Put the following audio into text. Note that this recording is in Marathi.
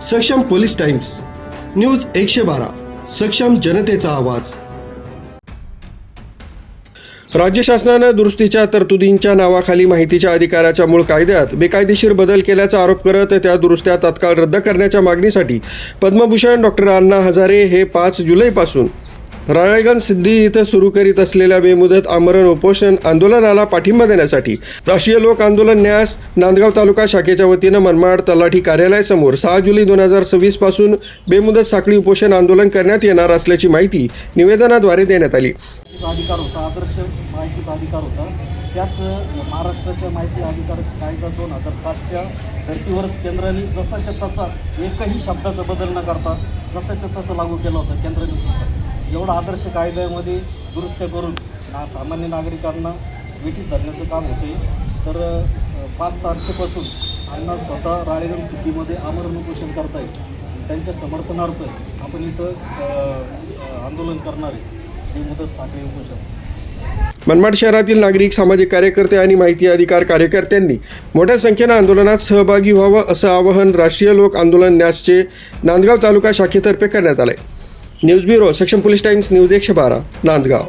सक्षम पोलीस टाइम्स, न्यूज 112, सक्षम जनतेचा आवाज। राज्य शासनानं दुरुस्तीच्या तरतुदींच्या नावाखाली माहितीच्या अधिकाराच्या मूळ कायद्यात बेकायदेशीर बदल केल्याचा आरोप करत त्या दुरुस्त्या तात्काळ रद्द करण्याच्या मागणीसाठी पद्मभूषण डॉक्टर अण्णा हजारे हे 5 जुलैपासून राळेगण सिद्धी इथं सुरू करीत असलेल्या बेमुदत आमरण उपोषण आंदोलनाला पाठिंबा देण्यासाठी राष्ट्रीय लोक आंदोलन न्यास नांदगाव तालुका शाखेच्या वतीनं मनमाड तलाठी कार्यालयासमोर 6 जुलै 2026 पासून बेमुदत साखळी उपोषण आंदोलन करण्यात येणार असल्याची माहिती निवेदनाद्वारे देण्यात आली। अधिकार होता, आदर्श माहितीचा अधिकार होता, त्याच महाराष्ट्राच्या माहिती अधिकार कायदा 2005च्या धर्तीवरच केंद्राने जसाच्या तसा एकही शब्दाचा बदल न करता जसाच्या तसं लागू केलं होतं केंद्राने सुद्धा। एवढा आदर्श कायद्यामध्ये दुरुस्त्या करून सामान्य नागरिकांना वेठीस धरण्याचं काम होते। तर 5 तारखेपासून अण्णा स्वतः राळेगण सिटीमध्ये आमरण उपोषण करतायत। त्यांच्या समर्थनार्थ आपण इथं आंदोलन करणार आहे, बेमुदत साखळी उपोषण। मनमाड शहरातील नागरिक, सामाजिक कार्यकर्ते आणि माहिती अधिकार कार्यकर्त्यांनी मोठ्या संख्येनं आंदोलनात सहभागी व्हावं असं आवाहन राष्ट्रीय लोक आंदोलन न्यासचे नांदगाव तालुका शाखेतर्फे करण्यात आलंय। न्यूज ब्युरो, सक्षम पोलीस टाइम्स, न्यूज 112, नांदगाव।